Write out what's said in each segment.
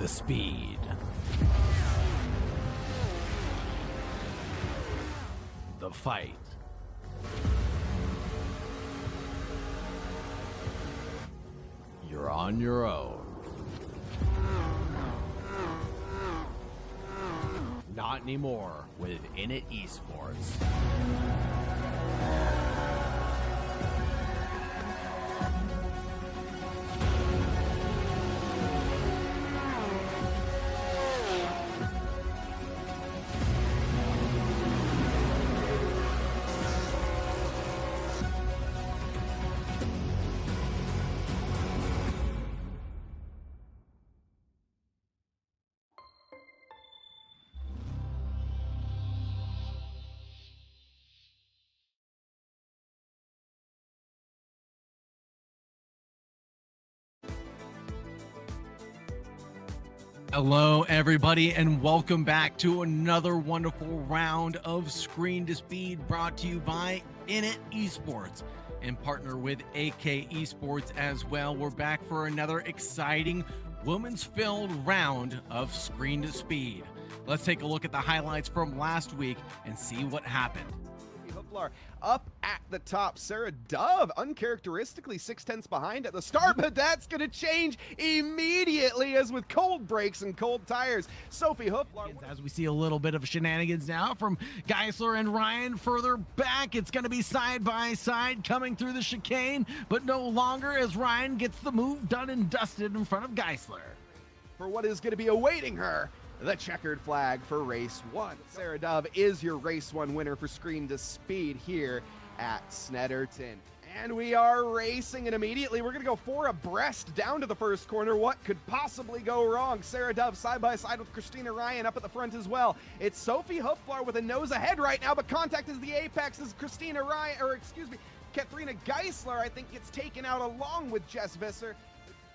to speed. The fight. You're on your own. Not anymore with Init Esports. Hello, everybody, and welcome back to another wonderful round of Screen to Speed brought to you by Init Esports and partner with AK Esports as well. We're back for another exciting women's filled round of Screen to Speed. Let's take a look at the highlights from last week and see what happened. Up at the top, Sarah Dove uncharacteristically 6/10 behind at the start, but that's going to change immediately as with cold brakes and cold tires. Sophie Hooflar, as we see a little bit of shenanigans now from Geisler and Ryan further back. It's going to be side by side coming through the chicane, but no longer as Ryan gets the move done and dusted in front of Geisler. For what is going to be awaiting her, the checkered flag for race 1. Sarah Dove is your race 1 winner for Screen to Speed here at Snetterton. And we are racing, and immediately we're going to go 4 abreast down to the first corner. What could possibly go wrong? Sarah Dove side by side with Christina Ryan up at the front as well. It's Sophie Hooflar with a nose ahead right now, but contact is the apex as Christina Ryan, or excuse me, Katharina Geisler, I think, gets taken out along with Jess Visser.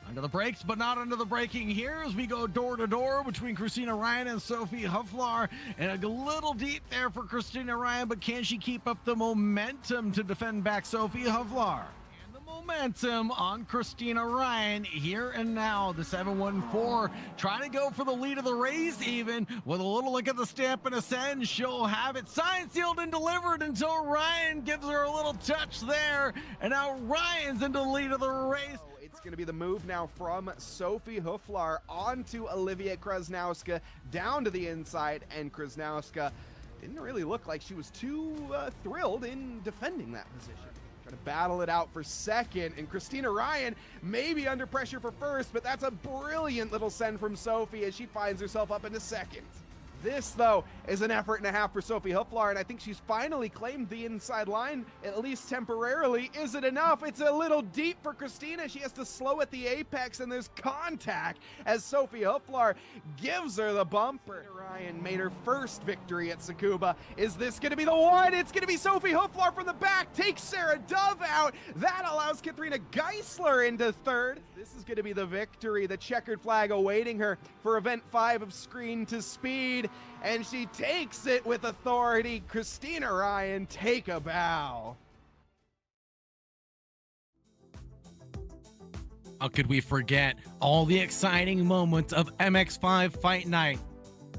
Under the brakes, but not under the braking here as we go door to door between Christina Ryan and Sophie Hooflar. And a little deep there for Christina Ryan, but can she keep up the momentum to defend back Sophie Hooflar? And the momentum on Christina Ryan here and now. The 714 trying to go for the lead of the race even with a little look at the stamp and ascend. She'll have it signed, sealed, and delivered until Ryan gives her a little touch there. And now Ryan's into the lead of the race. It's going to be the move now from Sophie Hooflar onto Olivia Krasnowska down to the inside, and Krasnowska didn't really look like she was too thrilled in defending that position. Trying to battle it out for second, and Christina Ryan maybe under pressure for first, but that's a brilliant little send from Sophie as she finds herself up into second. This, though, is an effort and a half for Sophie Hooflar, and I think she's finally claimed the inside line, at least temporarily. Is it enough? It's a little deep for Christina. She has to slow at the apex, and there's contact as Sophie Hooflar gives her the bumper. Ryan made her first victory at Tsukuba. Is this going to be the one? It's going to be Sophie Hooflar from the back, takes Sarah Dove out. That allows Katharina Geisler into third. This is going to be the victory, the checkered flag awaiting her for Event 5 of Screen to Speed. And she takes it with authority. Christina Ryan, take a bow. How could we forget all the exciting moments of MX5 Fight Night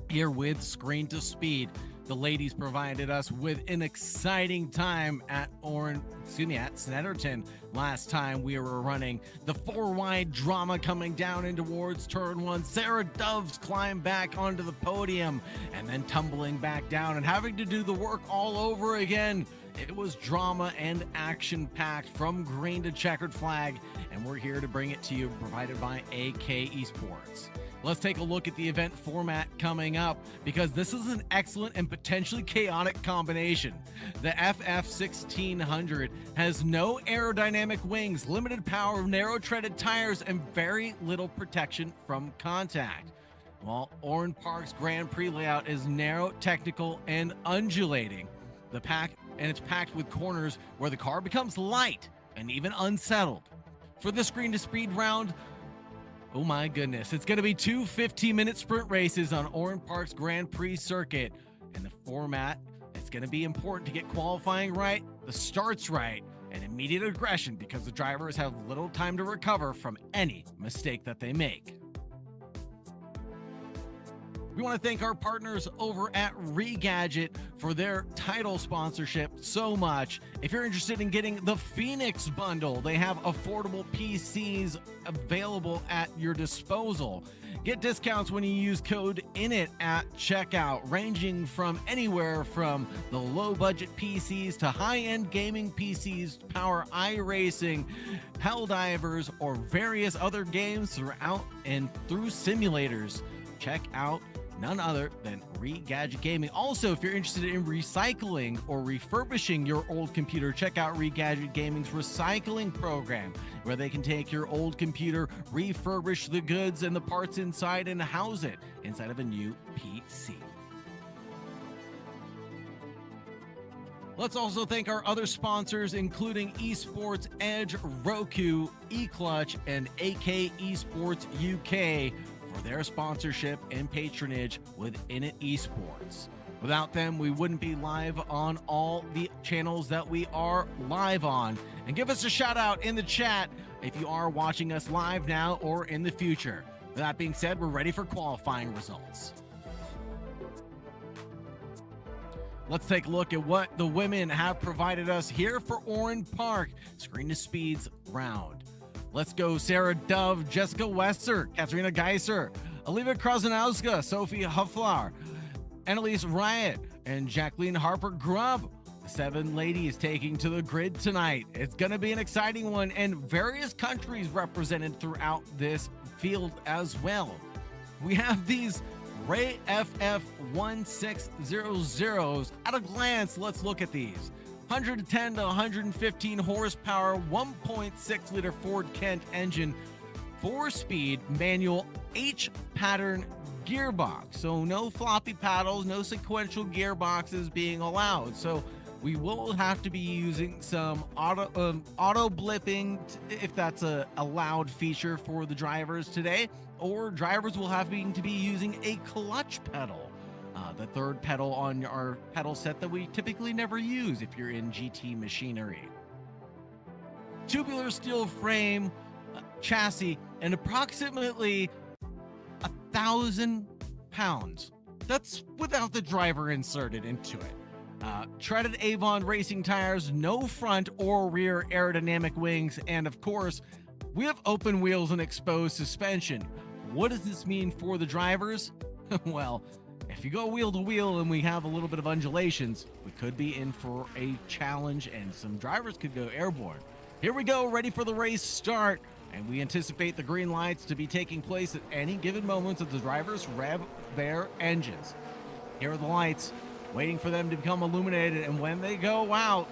here with Screen to Speed? The ladies provided us with an exciting time at Oran, at Snetterton last time we were running. The 4-wide drama coming down in towards turn 1. Sarah Dove's climb back onto the podium and then tumbling back down and having to do the work all over again. It was drama and action-packed from green to checkered flag, and we're here to bring it to you, provided by AK Esports. Let's take a look at the event format coming up, because this is an excellent and potentially chaotic combination. The FF1600 has no aerodynamic wings, limited power, narrow-treaded tires, and very little protection from contact. While Oran Park's Grand Prix layout is narrow, technical, and undulating. It's packed with corners where the car becomes light and even unsettled. For the Screen to Speed round, oh my goodness, it's going to be 2 15-minute sprint races on Oran Park's Grand Prix circuit. And the format, it's going to be important to get qualifying right, the starts right, and immediate aggression, because the drivers have little time to recover from any mistake that they make. We want to thank our partners over at Regadget for their title sponsorship so much. If you're interested in getting the Phoenix bundle, they have affordable PCs available at your disposal. Get discounts when you use code INIT at checkout, ranging from anywhere from the low-budget PCs to high-end gaming PCs to power iRacing, Helldivers, or various other games throughout and through simulators. Check out none other than Regadget Gaming. Also, if you're interested in recycling or refurbishing your old computer, check out Regadget Gaming's recycling program, where they can take your old computer, refurbish the goods and the parts inside, and house it inside of a new PC. Let's also thank our other sponsors, including Esports Edge, Roku, eClutch, and AK Esports UK, for their sponsorship and patronage within it Esports. Without them, we wouldn't be live on all the channels that we are live on. And give us a shout out in the chat if you are watching us live now or in the future. With that being said, we're ready for qualifying results. Let's take a look at what the women have provided us here for Oran Park Screen to Speeds round. Let's go Sarah Dove, Jessica Wester, Katarina Geiser, Olivia Krasnowska, Sophie Hufflar, Annalise Riot, and Jacqueline Harper Grubb. The 7 ladies taking to the grid tonight. It's going to be an exciting one, and various countries represented throughout this field as well. We have these Ray FF1600s. At a glance, let's look at these. 110 to 115 horsepower, 1.6 liter Ford Kent engine, 4-speed manual H pattern gearbox. So no floppy paddles, no sequential gearboxes being allowed. So we will have to be using some auto blipping if that's a allowed feature for the drivers today, or drivers will have to be using a clutch pedal. The third pedal on our pedal set that we typically never use if you're in GT machinery. Tubular steel frame, chassis, and approximately 1,000 pounds. That's without the driver inserted into it. Treaded Avon racing tires, no front or rear aerodynamic wings, and of course, we have open wheels and exposed suspension. What does this mean for the drivers? Well, if you go wheel to wheel and we have a little bit of undulations, we could be in for a challenge and some drivers could go airborne. Here we go, ready for the race start, and we anticipate the green lights to be taking place at any given moment as the drivers rev their engines. Here are the lights, waiting for them to become illuminated, and when they go out,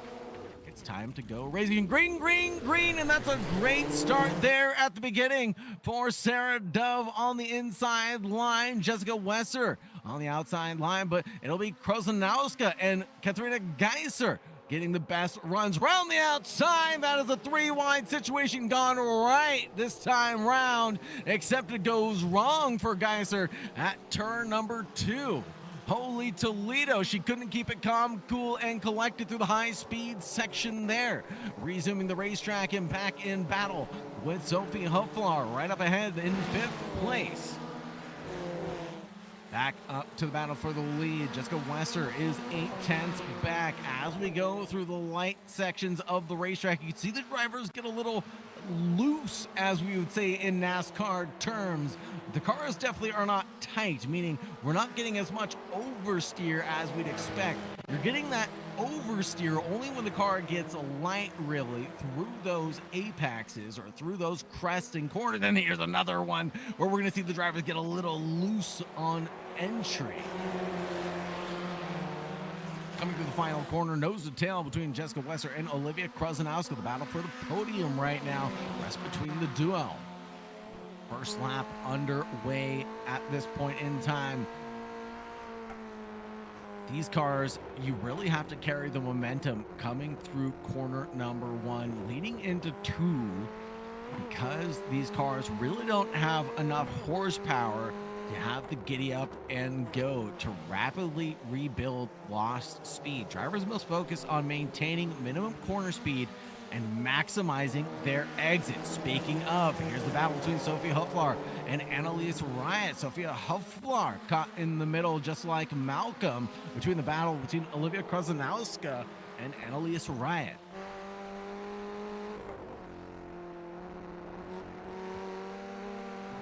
it's time to go racing. Green, green, green, and that's a great start there at the beginning for Sarah Dove on the inside line, Jessica Wesser on the outside line, but it'll be Krasnowska and Katarina Geiser getting the best runs round the outside. That is a 3-wide situation gone right this time round, except it goes wrong for Geiser at turn number 2. Holy Toledo, she couldn't keep it calm, cool, and collected through the high-speed section there. Resuming the racetrack and back in battle with Sophie Hufflar right up ahead in 5th place. Back up to the battle for the lead. Jessica Wesser is 8/10 back as we go through the light sections of the racetrack. You can see the drivers get a little loose, as we would say in NASCAR terms. The cars definitely are not tight, meaning we're not getting as much oversteer as we'd expect. You're getting that oversteer only when the car gets light, really, through those apexes or through those crests and corners. And here's another one where we're going to see the drivers get a little loose on entry. Coming to the final corner, nose to tail between Jessica Wesser and Olivia Krasnowska. The battle for the podium right now rests between the duo. First lap underway at this point in time. These cars, you really have to carry the momentum coming through corner number 1, leading into 2, because these cars really don't have enough horsepower to have the giddy up and go to rapidly rebuild lost speed. Drivers must focus on maintaining minimum corner speed and maximizing their exit. Speaking of, here's the battle between Sophie Hufflar and Annalise Riot. Sophia Hufflar caught in the middle just like Malcolm between the battle between Olivia Krasnowska and Annalise Riot.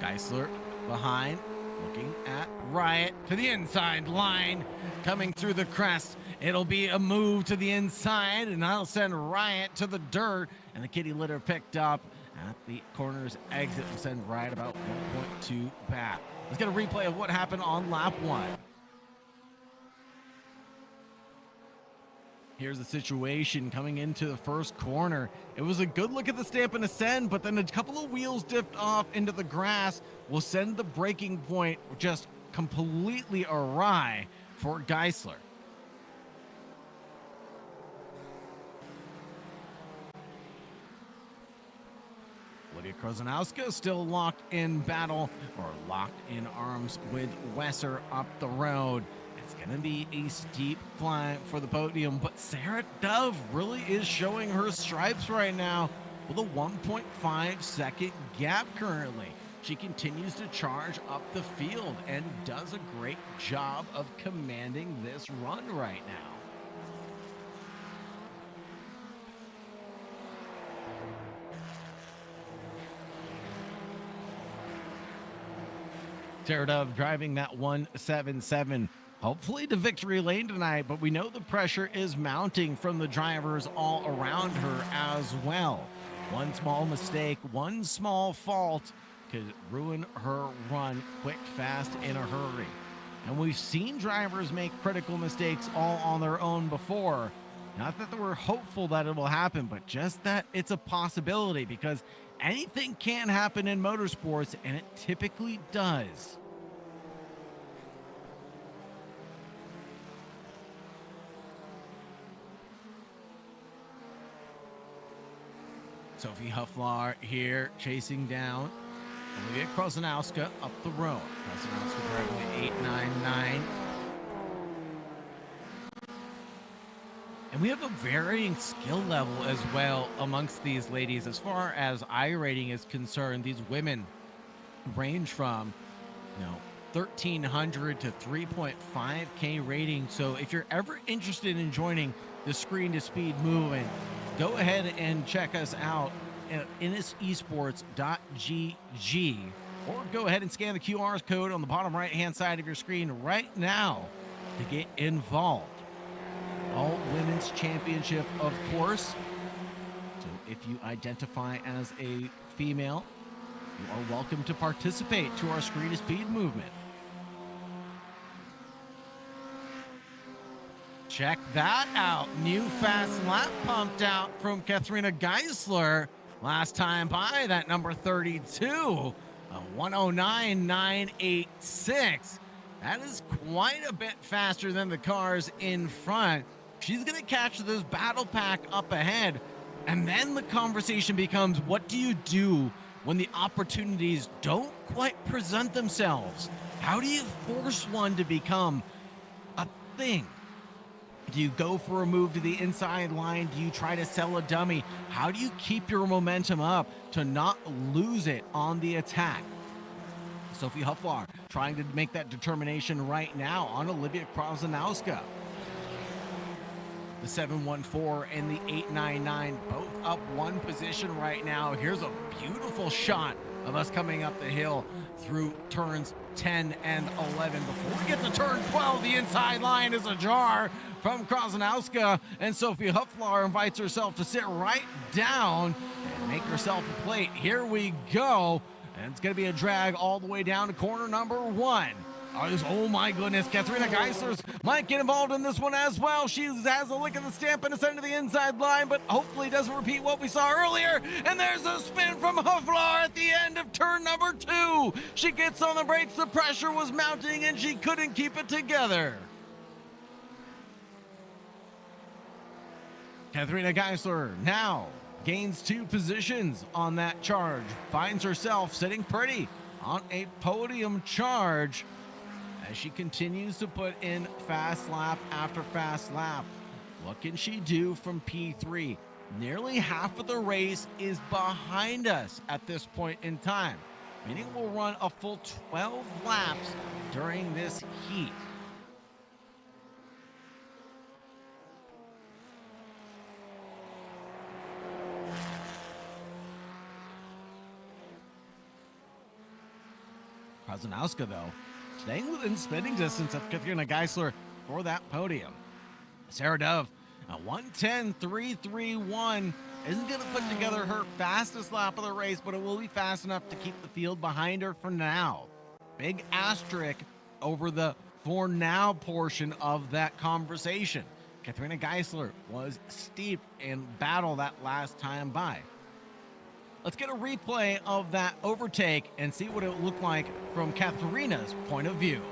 Geisler behind, looking at Riot to the inside line, coming through the crest. It'll be a move to the inside, and that'll send Riot to the dirt, and the kitty litter picked up at the corner's exit will send Riot about 1.2 back. Let's get a replay of what happened on lap 1. Here's the situation coming into the first corner. It was a good look at the stamp and ascend, but then a couple of wheels dipped off into the grass will send the breaking point just completely awry for Geisler. Olivia Krasnowska still locked in battle, or locked in arms with Wesser up the road. It's going to be a steep climb for the podium, but Sarah Dove really is showing her stripes right now with a 1.5 second gap currently. She continues to charge up the field and does a great job of commanding this run right now. Sarah Dove driving that 177. Hopefully to victory lane tonight, but we know the pressure is mounting from the drivers all around her as well. One small mistake, one small fault could ruin her run quick, fast, in a hurry. And we've seen drivers make critical mistakes all on their own before. Not that we're hopeful that it will happen, but just that it's a possibility, because anything can happen in motorsports, and it typically does. Sophie Hufflar here chasing down Olivia Krasnowska up the road. Krasnowska driving the 899. And we have a varying skill level as well amongst these ladies. As far as iRating is concerned, these women range from, 1,300 to 3.5K rating. So if you're ever interested in joining the Screen to Speed movement, go ahead and check us out at esports.gg, or go ahead and scan the QR code on the bottom right-hand side of your screen right now to get involved. All women's championship, of course. So if you identify as a female, you are welcome to participate to our Screen to Speed movement. Check that out. New fast lap pumped out from Katharina Geisler. Last time by, that number 32, a 109.986. That is quite a bit faster than the cars in front. She's going to catch this battle pack up ahead. And then the conversation becomes, what do you do when the opportunities don't quite present themselves? How do you force one to become a thing? Do you go for a move to the inside line? Do you try to sell a dummy? How do you keep your momentum up to not lose it on the attack? Sophie Hufflar trying to make that determination right now on Olivia Krasnowska. The 714 and the 899 both up one position right now. Here's a beautiful shot of us coming up the hill through turns 10 and 11. Before we get to turn 12, the inside line is ajar from Krasnowska, and Sophie Hufflar invites herself to sit right down and make herself a plate. Here we go, and it's going to be a drag all the way down to corner number 1. Oh my goodness, Katharina Geisler might get involved in this one as well. She has a lick of the stamp and ascend to the inside line, but hopefully doesn't repeat what we saw earlier. And there's a spin from Hufflar at the end of turn number 2. She gets on the brakes, the pressure was mounting, and she couldn't keep it together. Katharina Geisler now gains 2 positions on that charge, finds herself sitting pretty on a podium charge as she continues to put in fast lap after fast lap. What can she do from P3? Nearly half of the race is behind us at this point in time, meaning we'll run a full 12 laps during this heat. Krasnowska, though, staying within spitting distance of Katrina Geisler for that podium. Sarah Dove, a 1:10.331, isn't going to put together her fastest lap of the race, but it will be fast enough to keep the field behind her for now. Big asterisk over the for now portion of that conversation. Katrina Geisler was steep in battle that last time by. Let's get a replay of that overtake and see what it looked like from Katharina's point of view.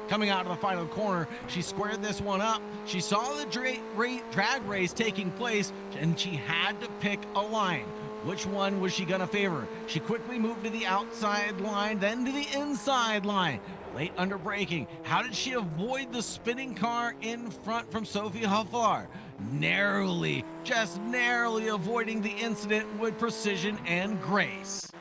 Coming out of the final corner, she squared this one up. She saw the drag race taking place, and she had to pick a line. Which one was she going to favor? She quickly moved to the outside line, then to the inside line. Late under braking. How did she avoid the spinning car in front from Sophie Hufflar? Narrowly, just narrowly avoiding the incident with precision and grace.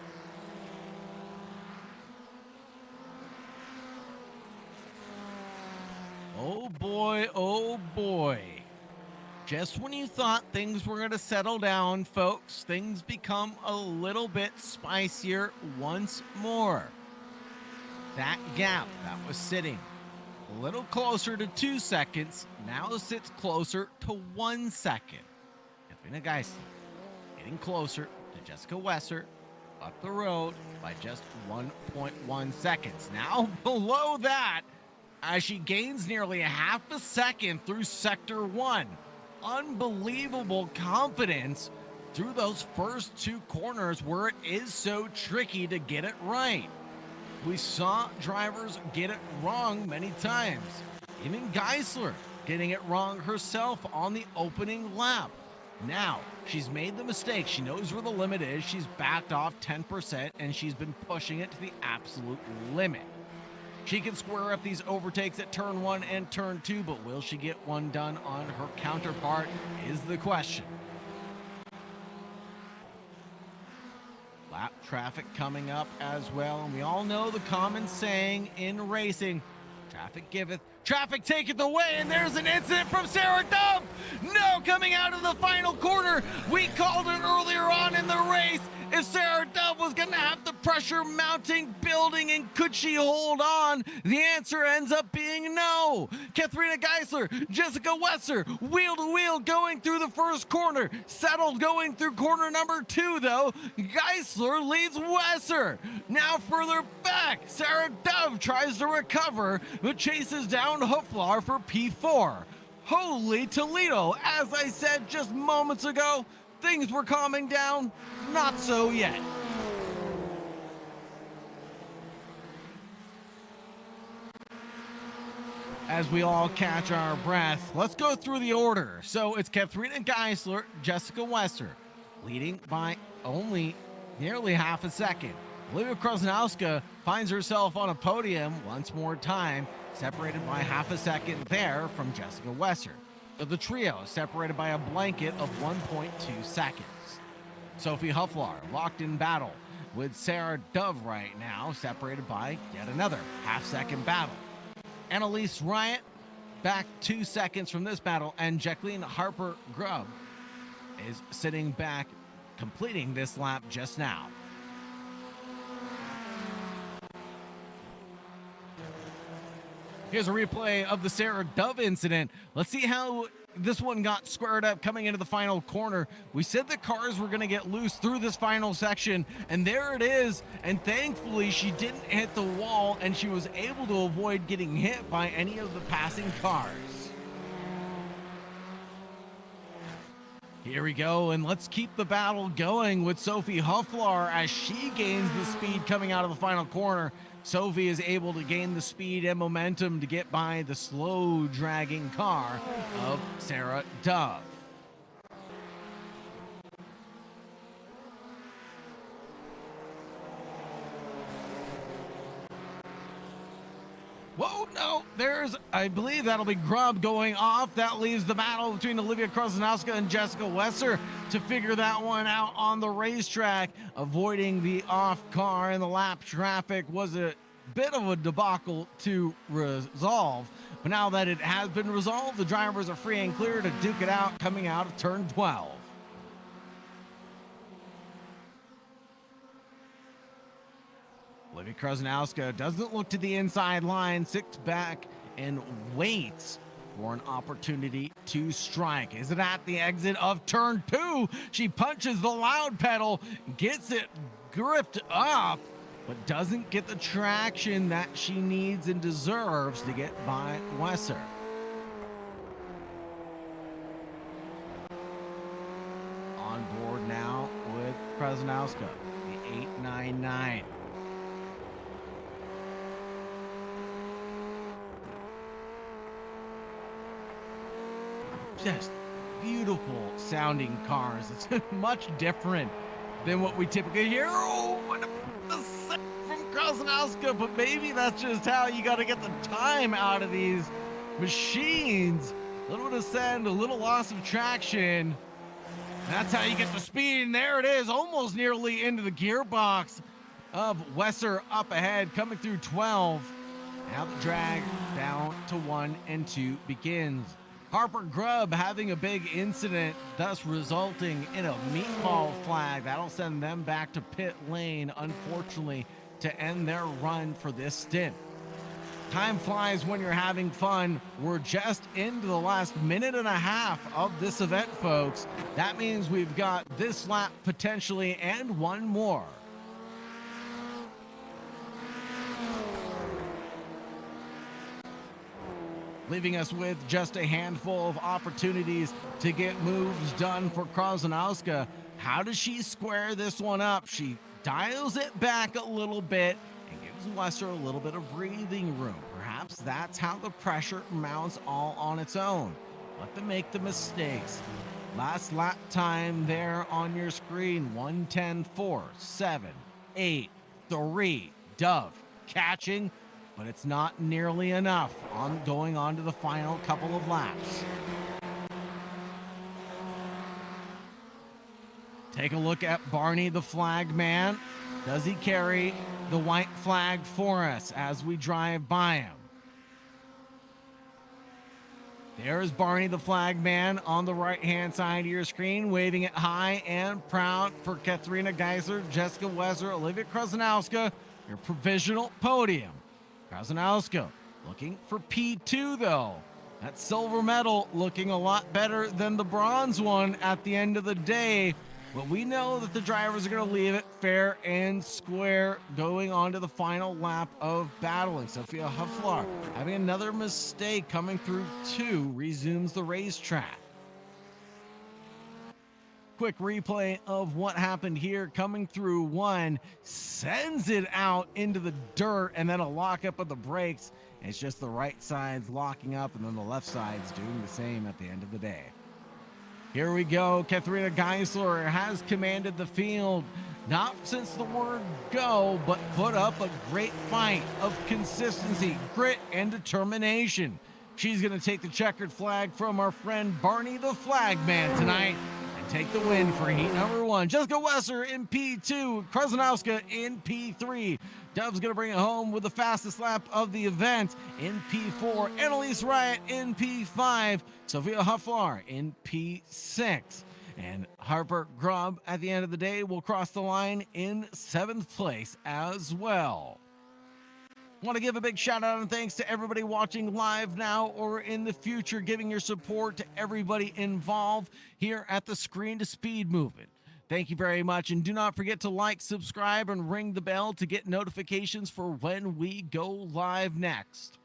Oh boy, oh boy. Just when you thought things were going to settle down, folks, things become a little bit spicier once more. That gap that was sitting a little closer to 2 seconds now sits closer to 1 second. Katrina Geisler getting closer to Jessica Wesser up the road by just 1.1 seconds. Now below that, as she gains nearly a half a second through Sector 1. Unbelievable confidence through those first 2 corners where it is so tricky to get it right. We saw drivers get it wrong many times. Even Geisler getting it wrong herself on the opening lap. Now, she's made the mistake. She knows where the limit is. She's backed off 10%, and she's been pushing it to the absolute limit. She can square up these overtakes at turn 1 and turn 2, but will she get one done on her counterpart is the question. Lap traffic coming up as well, and we all know the common saying in racing, traffic giveth, traffic taketh away, and there's an incident from Sarah Dove. No, coming out of the final corner. We called it earlier on in the race. If Sarah Dove was going to have the pressure mounting, building, and could she hold on? The answer ends up being no. Katrina Geisler, Jessica Wesser, wheel to wheel going through the first corner. Settled going through corner number 2, though. Geisler leads Wesser. Now further back, Sarah Dove tries to recover, but chases down Hufflar for P4. Holy Toledo, as I said just moments ago, things were calming down. Not so yet. As we all catch our breath, let's go through the order. So it's Katrina Geisler, Jessica Wesser, leading by only nearly half a second. Olivia Krasnowska finds herself on a podium once more time, separated by half a second there from Jessica Wesser. The trio separated by a blanket of 1.2 seconds. Sophie Hufflar locked in battle with Sarah Dove right now, separated by yet another half-second battle. Annalise Riot back 2 seconds from this battle, and Jacqueline Harper Grubb is sitting back, completing this lap just now. Here's a replay of the Sarah Dove incident. Let's see how this one got squared up coming into the final corner. We said the cars were going to get loose through this final section, and there it is. And thankfully, she didn't hit the wall, and she was able to avoid getting hit by any of the passing cars. Here we go, and let's keep the battle going with Sophie Hufflar as she gains the speed coming out of the final corner. Sophie is able to gain the speed and momentum to get by the slow dragging car of Sarah Dove. Whoa, no, I believe that'll be Grubb going off. That leaves the battle between Olivia Krasnowska and Jessica Wesser. to figure that one out on the racetrack. Avoiding the off car and the lap traffic was a bit of a debacle to resolve, but now that it has been resolved, the drivers are free and clear to duke it out coming out of turn 12. Olivia Krasnowska doesn't look to the inside line, sits back and waits for an opportunity to strike. Is it at the exit of turn 2? She punches the loud pedal, gets it gripped up, but doesn't get the traction that she needs and deserves to get by Wesser. On board now with Krasnowska, the 899. Just beautiful sounding cars. It's much different than what we typically hear. Oh, what a set from Krasnowska, but maybe that's just how you got to get the time out of these machines. A little bit of send, a little loss of traction. That's how you get the speed, and there it is, almost nearly into the gearbox of Wesser up ahead, coming through 12. Now the drag down to 1 and 2 begins. Harper Grubb having a big incident, thus resulting in a meatball flag. That'll send them back to pit lane, unfortunately, to end their run for this stint. Time flies when you're having fun. We're just into the last minute and a half of this event, folks. That means we've got this lap potentially and one more. Leaving us with just a handful of opportunities to get moves done for Krasnowska. How does she square this one up? She dials it back a little bit and gives Wesser a little bit of breathing room. Perhaps that's how the pressure mounts all on its own. Let them make the mistakes. Last lap time there on your screen, 1:10.4, 7, 8, 3. Dove catching, but it's not nearly enough on going on to the final couple of laps. Take a look at Barney the flag man. Does he carry the white flag for us as we drive by him? There's Barney the flag man on the right hand side of your screen, waving it high and proud for Katrina Geisler, Jessica Wesser, Olivia Krasnowska, your provisional podium. Krasnowska looking for P2 though. That silver medal looking a lot better than the bronze one at the end of the day. But we know that the drivers are going to leave it fair and square going on to the final lap of battling. Sophia Hufflar having another mistake coming through 2, resumes the racetrack. Quick replay of what happened here, coming through 1, sends it out into the dirt, and then a lockup of the brakes. It's just the right side's locking up, and then the left side's doing the same at the end of the day. Here we go. Katrina Geisler has commanded the field, not since the word go, but put up a great fight of consistency, grit, and determination. She's going to take the checkered flag from our friend Barney the flag man tonight. Take the win for heat number 1. Jessica Wesser in P2, Krasnowska in P3. Dove's going to bring it home with the fastest lap of the event in P4. Annalise Riot in P5. Sophia Hufflar in P6. And Harper Grubb at the end of the day will cross the line in 7th place as well. Want to give a big shout out and thanks to everybody watching live now or in the future, giving your support to everybody involved here at the Screen to Speed movement. Thank you very much, and do not forget to like, subscribe, and ring the bell to get notifications for when we go live next.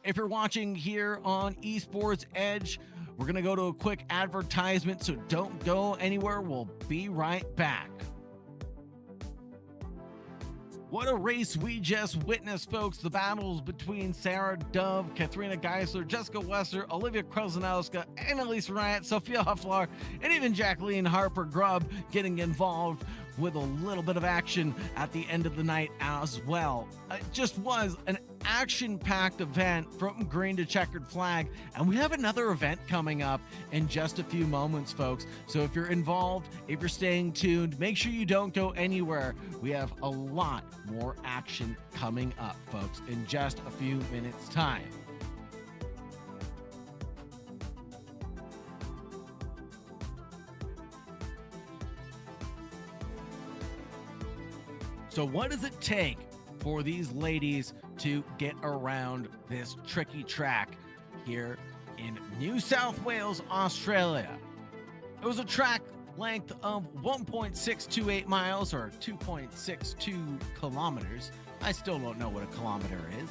If you're watching here on Esports Edge, we're going to go to a quick advertisement, so don't go anywhere. We'll be right back. What a race we just witnessed, folks. The battles between Sarah Dove, Katrina Geisler, Jessica Wesser, Olivia Krasnowska, Annalise Riot, Sophia Hufflar, and even Jacqueline Harper Grubb getting involved with a little bit of action at the end of the night as well. It just was an action-packed event from green to checkered flag, and we have another event coming up in just a few moments, folks. So if you're involved, if you're staying tuned, make sure you don't go anywhere. We have a lot more action coming up, folks, in just a few minutes' time. So what does it take for these ladies to get around this tricky track here in New South Wales, Australia? It was a track length of 1.628 miles or 2.62 kilometers. I still don't know what a kilometer is.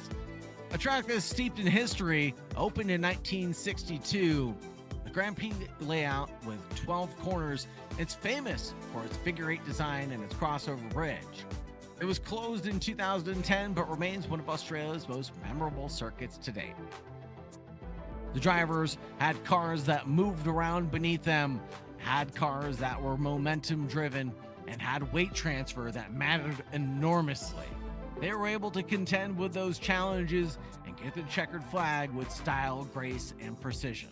A track that's steeped in history, opened in 1962. The Grand Prix layout with 12 corners. It's famous for its figure 8 design and its crossover bridge. It was closed in 2010, but remains one of Australia's most memorable circuits to date. The drivers had cars that moved around beneath them, had cars that were momentum driven, and had weight transfer that mattered enormously. They were able to contend with those challenges and get the checkered flag with style, grace, and precision.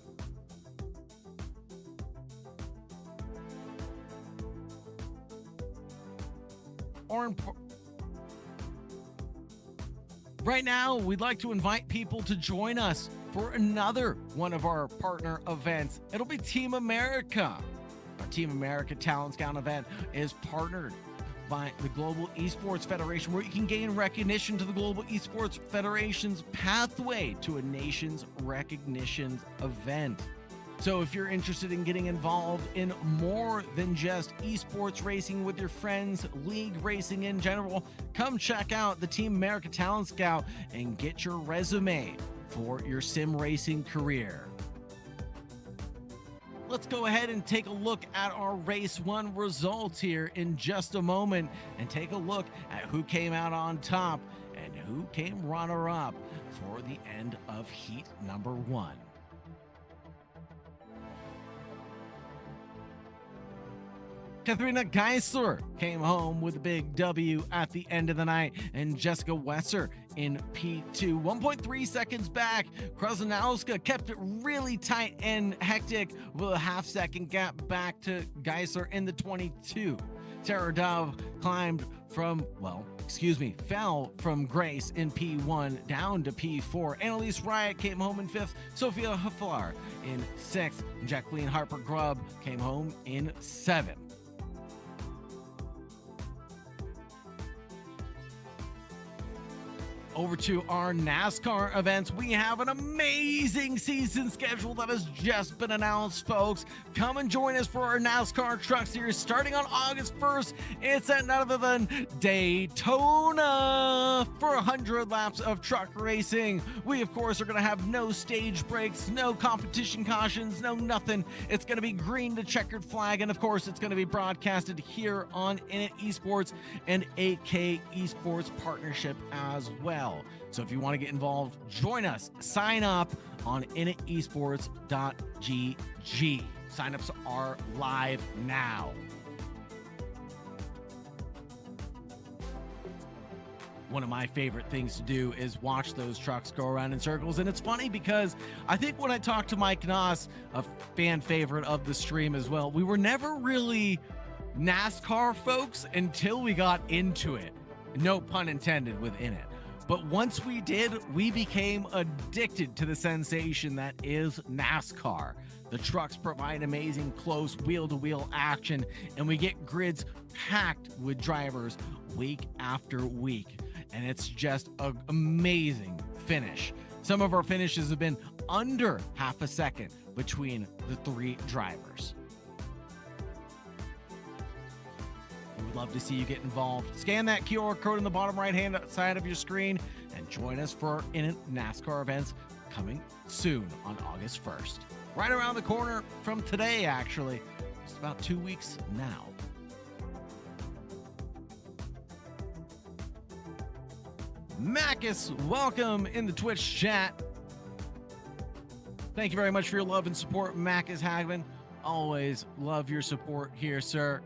Oran, right now, we'd like to invite people to join us for another one of our partner events. It'll be Team America. Our Team America Talent Scout event is partnered by the Global Esports Federation, where you can gain recognition to the Global Esports Federation's pathway to a nation's recognition event. So if you're interested in getting involved in more than just esports racing with your friends, league racing in general, come check out the Team America Talent Scout and get your resume for your sim racing career. Let's go ahead and take a look at our race 1 results here in just a moment and take a look at who came out on top and who came runner-up for the end of heat number 1. Katharina Geisler came home with a big W at the end of the night, and Jessica Wesser in P2. 1.3 seconds back, Krasnowska kept it really tight and hectic with a half-second gap back to Geisler in the 22. Tara Dove fell from Grace in P1 down to P4. Annalise Riot came home in 5th. Sophia Hufflar in 6th. And Jacqueline Harper Grubb came home in 7th. Over to our NASCAR events. We have an amazing season schedule that has just been announced, folks. Come and join us for our NASCAR Truck Series starting on August 1st. It's at none other than Daytona for 100 laps of truck racing. We, of course, are going to have no stage breaks, no competition cautions, no nothing. It's going to be green to checkered flag, and of course, it's going to be broadcasted here on Init Esports and AK Esports partnership as well. So if you want to get involved, join us. Sign up on initesports.gg. Signups are live now. One of my favorite things to do is watch those trucks go around in circles. And it's funny because I think when I talked to Mike Noss, a fan favorite of the stream as well, we were never really NASCAR folks until we got into it. No pun intended within it. But once we did, we became addicted to the sensation that is NASCAR. The trucks provide amazing close wheel-to-wheel action, and we get grids packed with drivers week after week. And it's just an amazing finish. Some of our finishes have been under half a second between the 3 drivers. We'd love to see you get involved. Scan that QR code in the bottom right-hand side of your screen and join us for our NASCAR events coming soon on August 1st. Right around the corner from today, actually. Just about 2 weeks now. Macus, welcome in the Twitch chat. Thank you very much for your love and support, Macus Hagman. Always love your support here, sir.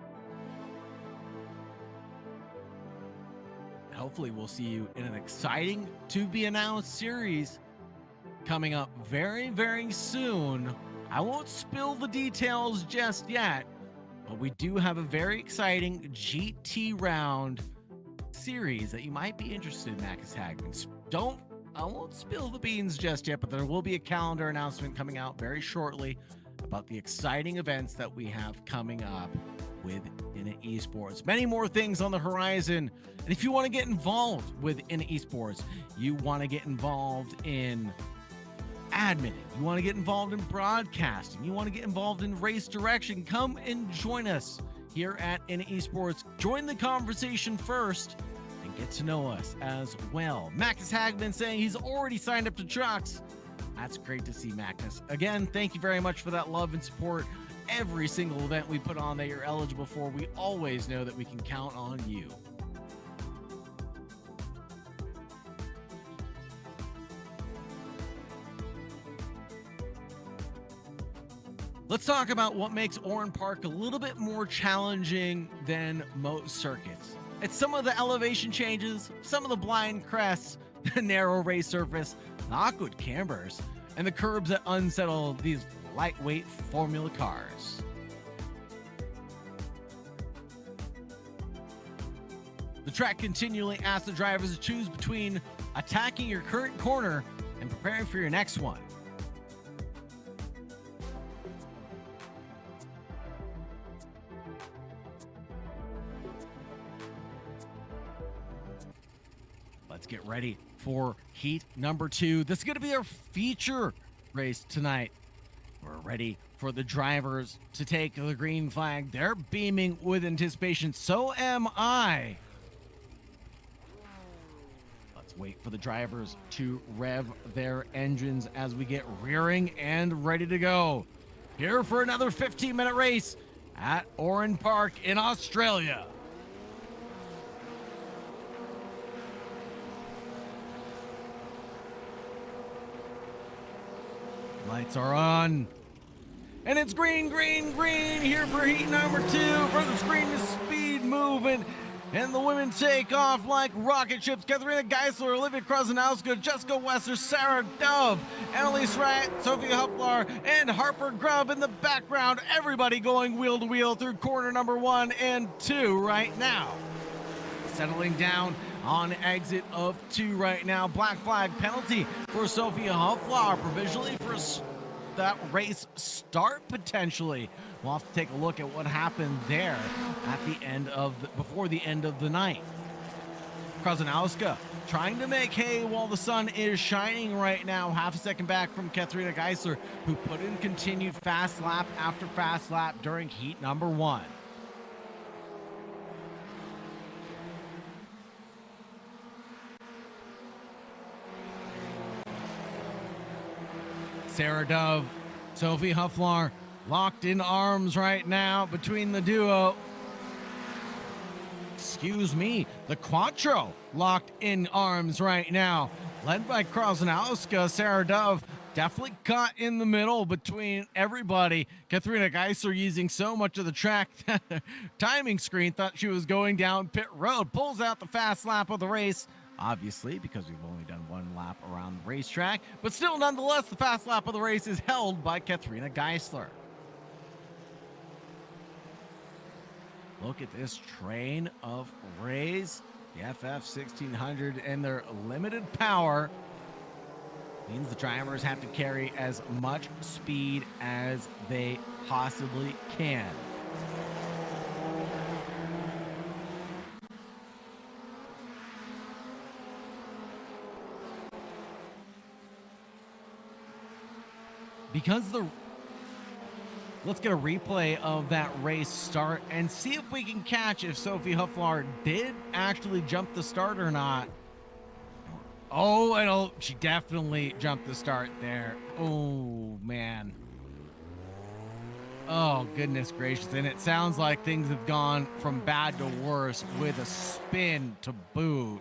hopefully we'll see you in an exciting to be announced series coming up very, very soon. I won't spill the details just yet, but we do have a very exciting GT round series that you might be interested in, Marcus Hagman. I won't spill the beans just yet, but there will be a calendar announcement coming out very shortly about the exciting events that we have coming up with Init Esports. Many more things on the horizon. And if you want to get involved with Init Esports, you want to get involved in admin, you want to get involved in broadcasting, you want to get involved in race direction, come and join us here at Init Esports. Join the conversation first and get to know us as well. Magnus Hagman saying he's already signed up to trucks. That's great to see, Magnus. Again, thank you very much for that love and support. Every single event we put on that you're eligible for, we always know that we can count on you. Let's talk about what makes Oran Park a little bit more challenging than most circuits. It's some of the elevation changes, some of the blind crests, the narrow race surface, the awkward cambers, and the curbs that unsettle these lightweight Formula cars. The track continually asks the drivers to choose between attacking your current corner and preparing for your next one. Let's get ready for heat number 2. This is going to be our feature race tonight. We're ready for the drivers to take the green flag. They're beaming with anticipation. So am I. Let's wait for the drivers to rev their engines as we get rearing and ready to go. Here for another 15-minute race at Oran Park in Australia. Lights are on. And it's green, green, green here for heat number 2. For the screen is speed moving. And the women take off like rocket ships. Katharina Geisler, Olivia Krasnowska, Jessica Wester, Sarah Dove, Annalise Wright, Sophia Hufflar, and Harper Grubb in the background. Everybody going wheel to wheel through corner number 1 and 2 right now. Settling down on exit of 2 right now. Black flag penalty for Sophia Hufflar, provisionally for that race start potentially. We'll have to take a look at what happened there at the end of before the end of the night. Krasnowska trying to make hay while the sun is shining right now. Half a second back from Katharina Geisler, who put in continued fast lap after fast lap during heat number 1. Sarah Dove, Sophie Hufflar locked in arms right now between the duo. Excuse me, the Quattro locked in arms right now. Led by Krasnowska, Sarah Dove definitely caught in the middle between everybody. Katharina Geisler using so much of the track that the timing screen thought she was going down pit road. Pulls out the fast lap of the race. Obviously, because we've only done 1 lap around the racetrack, but still, nonetheless, the fast lap of the race is held by Katharina Geisler. Look at this train of rays. The FF1600 and their limited power means the drivers have to carry as much speed as they possibly can. Let's get a replay of that race start and see if we can catch if Sophie Hufflar did actually jump the start or not. Oh, I know she definitely jumped the start there. Oh, man. Oh, goodness gracious. And it sounds like things have gone from bad to worse with a spin to boot.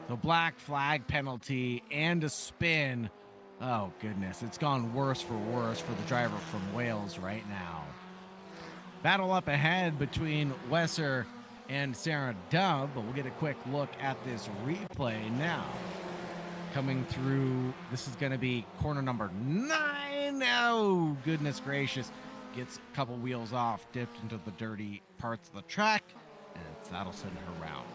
So black flag penalty and a spin. Oh, goodness. It's gone worse for the driver from Wales right now. Battle up ahead between Wesser and Sarah Dove, but we'll get a quick look at this replay now. Coming through, this is going to be corner number 9. Oh, goodness gracious. Gets a couple wheels off, dipped into the dirty parts of the track, and that'll send her round.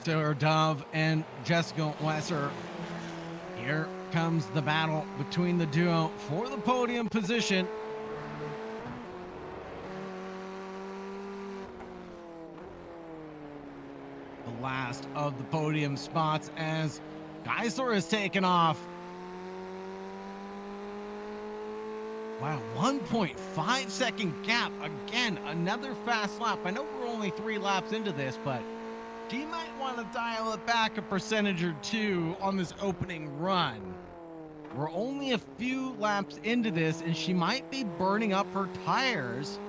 Sarah Dove and Jessica Wesser. Here comes the battle between the duo for the podium position. The last of the podium spots as Geisler is taken off. Wow, 1.5 second gap. Again, another fast lap. I know we're only 3 laps into this, but she might want to dial it back a percentage or 2 on this opening run. We're only a few laps into this, and she might be burning up her tires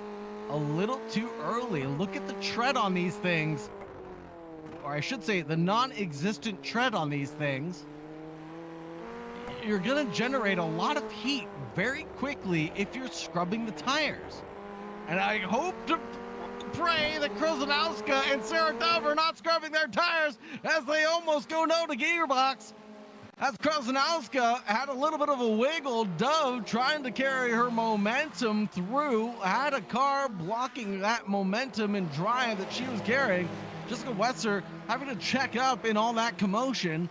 a little too early. Look at the tread on these things. Or I should say, the non-existent tread on these things. You're going to generate a lot of heat very quickly if you're scrubbing the tires. And I hope to pray that Krasnowska and Sarah Dove are not scrubbing their tires as they almost go no to gearbox. As Krasnowska had a little bit of a wiggle, Dove trying to carry her momentum through, had a car blocking that momentum and drive that she was carrying. Jessica Wesser having to check up in all that commotion.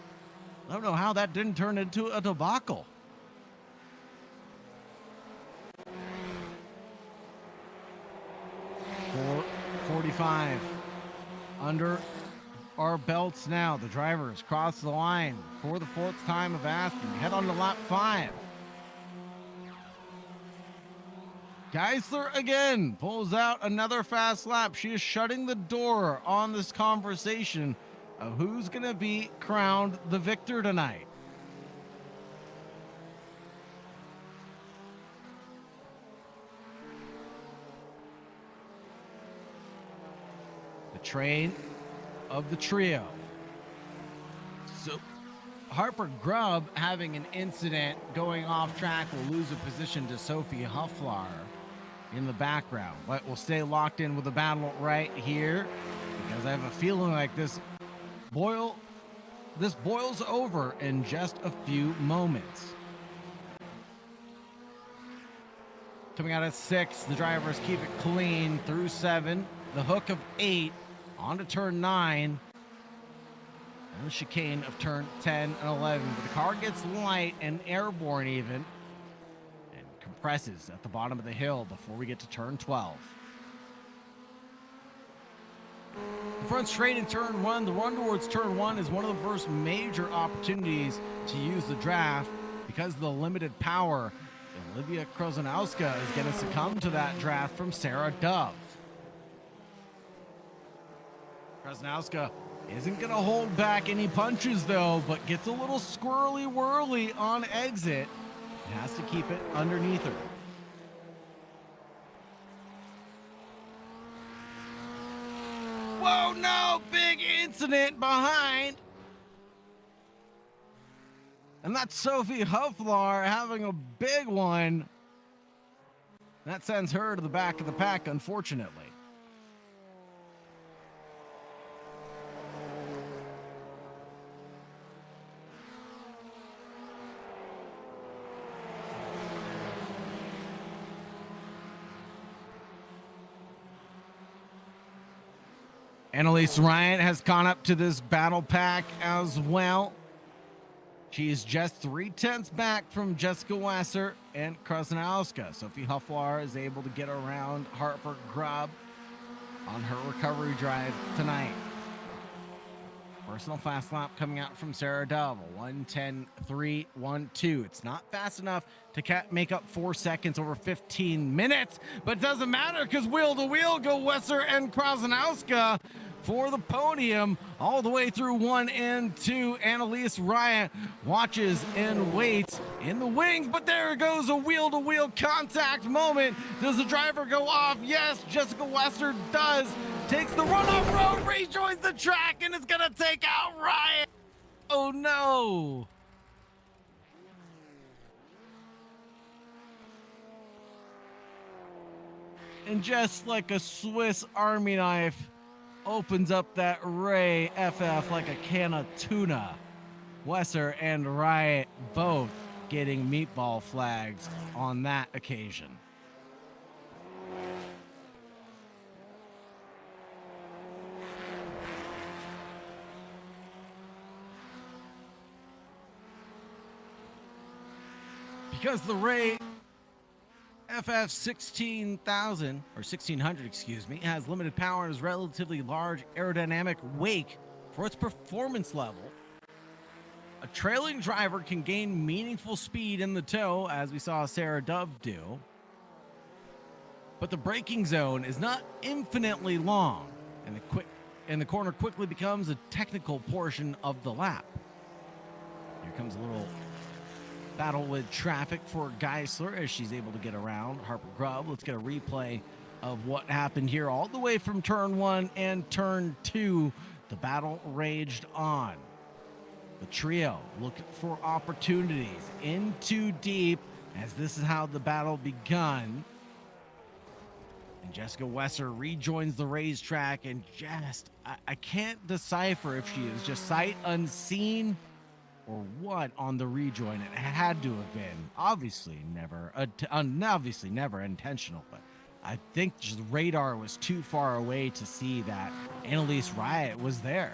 I don't know how that didn't turn into a debacle. 4:45 under our belts now. The drivers cross the line for the 4th time of asking. Head on to lap 5. Geisler again pulls out another fast lap. She is shutting the door on this conversation of who's going to be crowned the victor tonight. The train of the trio. So Harper Grubb having an incident going off track will lose a position to Sophie Hufflar in the background, but we'll stay locked in with the battle right here because I have a feeling like this boils over in just a few moments. Coming out at 6, the drivers keep it clean through 7, the hook of 8 onto turn 9, and the chicane of turn 10 and 11. But the car gets light and airborne even, and compresses at the bottom of the hill before we get to turn 12. The front straight in turn 1, the run towards turn 1 is one of the first major opportunities to use the draft because of the limited power. Olivia Krasnowska is going to succumb to that draft from Sarah Dove. Krasnowska isn't going to hold back any punches though, but gets a little squirrely whirly on exit. It has to keep it underneath her. Whoa, no, big incident behind. And that's Sophie Hufflar having a big one. That sends her to the back of the pack, unfortunately. Annalise Ryan has gone up to this battle pack as well. She is just 3/10 back from Jessica Wesser and Krasnowska. Sophie Hufflar is able to get around Harper Grubb on her recovery drive tonight. Personal fast lap coming out from Sarah Dove, 1:10.312. It's not fast enough to make up 4 seconds over 15 minutes, but it doesn't matter because wheel to wheel go Wesser and Krasnowska. for the podium all the way through 1 and 2. Annalise Riot watches and waits in the wings, but there goes a wheel-to-wheel contact moment. Does the driver go off? Yes, Jessica Wester does. Takes the run off road, rejoins the track, and it's gonna take out Riot. Oh no. And just like a Swiss Army knife, opens up that Ray FF like a can of tuna. Wesser and Riot both getting meatball flags on that occasion. Because the Ray FF1600 or 1600, excuse me, has limited power and is relatively large aerodynamic wake for its performance level. A trailing driver can gain meaningful speed in the toe, as we saw Sarah Dove do. But the braking zone is not infinitely long, and the corner quickly becomes a technical portion of the lap. Here comes a little battle with traffic for Geisler as she's able to get around Harper Grubb. Let's get a replay of what happened here all the way from turn 1 and turn 2. The battle raged on. The trio looking for opportunities in too deep, as this is how the battle begun. And Jessica Wesser rejoins the racetrack, and just I can't decipher if she is just sight unseen or what on the rejoin. It had to have been obviously never intentional, but I think just the radar was too far away to see that Annalise Riot was there.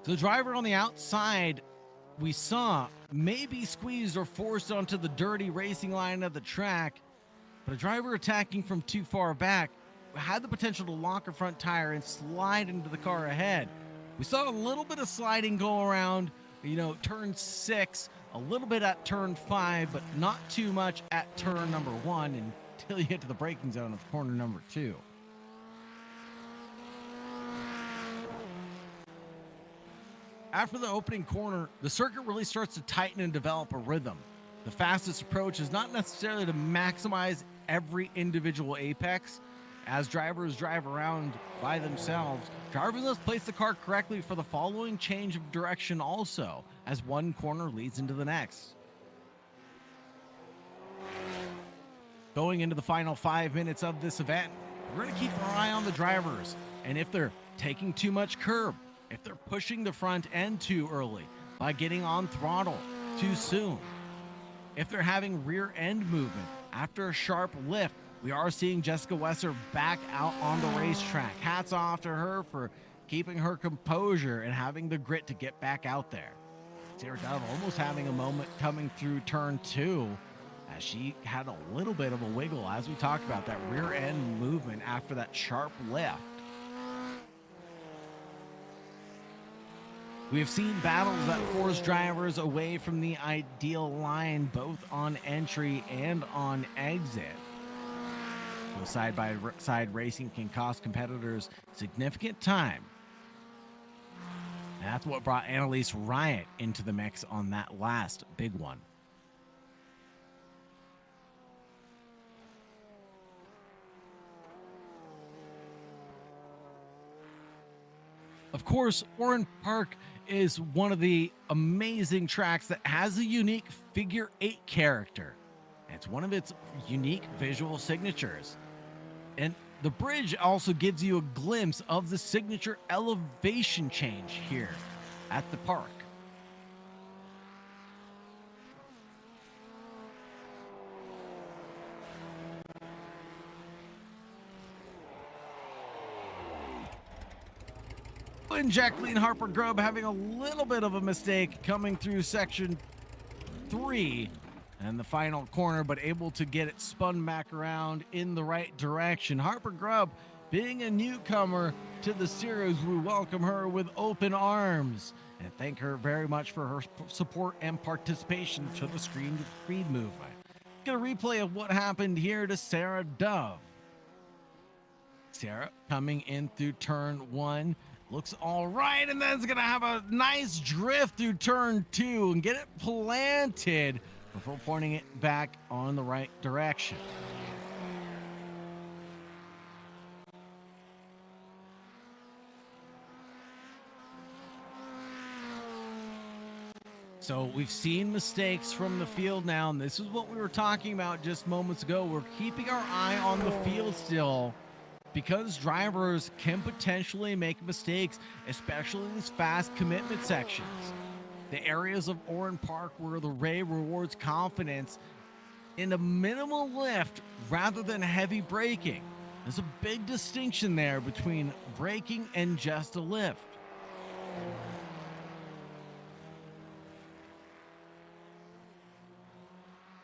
So the driver on the outside we saw maybe squeezed or forced onto the dirty racing line of the track, but a driver attacking from too far back had the potential to lock her front tire and slide into the car ahead. We saw a little bit of sliding go around, turn 6, a little bit at turn 5, but not too much at turn number 1 until you get to the braking zone of corner number 2. After the opening corner, the circuit really starts to tighten and develop a rhythm. The fastest approach is not necessarily to maximize every individual apex. As drivers drive around by themselves, drivers must place the car correctly for the following change of direction also, as one corner leads into the next. Going into the final 5 minutes of this event, we're going to keep our eye on the drivers, and if they're taking too much curb, if they're pushing the front end too early by getting on throttle too soon, if they're having rear end movement after a sharp lift. We are seeing Jessica Wesser back out on the racetrack. Hats off to her for keeping her composure and having the grit to get back out there. Sarah Dove almost having a moment coming through turn 2 as she had a little bit of a wiggle, as we talked about, that rear end movement after that sharp lift. We have seen battles that force drivers away from the ideal line, both on entry and on exit. So side-by-side racing can cost competitors significant time. And that's what brought Annalise Riot into the mix on that last big one. Of course, Oran Park is one of the amazing tracks that has a unique figure 8 character. It's one of its unique visual signatures. And the bridge also gives you a glimpse of the signature elevation change here at the park. And Jacqueline Harper Grubb having a little bit of a mistake coming through section 3 and the final corner, but able to get it spun back around in the right direction. Harper Grubb Being a newcomer to the series, we welcome her with open arms and thank her very much for her support and participation to the Screen to Speed movement. Get a replay of what happened here to Sarah Dove. Sarah coming in through turn 1. Looks all right, and then it's going to have a nice drift through turn 2 and get it planted before pointing it back on the right direction. So we've seen mistakes from the field now, and this is what we were talking about just moments ago. We're keeping our eye on the field still because drivers can potentially make mistakes, especially in these fast commitment sections. The areas of Oran Park where the Ray rewards confidence in a minimal lift rather than heavy braking. There's a big distinction there between braking and just a lift.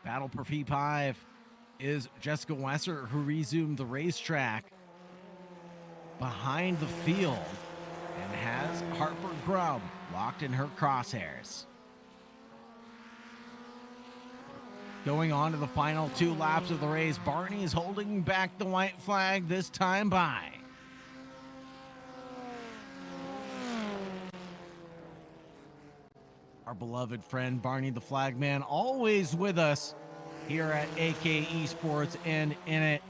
Battle for P5 is Jessica Wesser, who resumed the racetrack behind the field and has Harper Grubb locked in her crosshairs. Going on to the final 2 laps of the race, Barney is holding back the white flag this time by. Our beloved friend Barney the Flagman, always with us here at AK Esports and in it.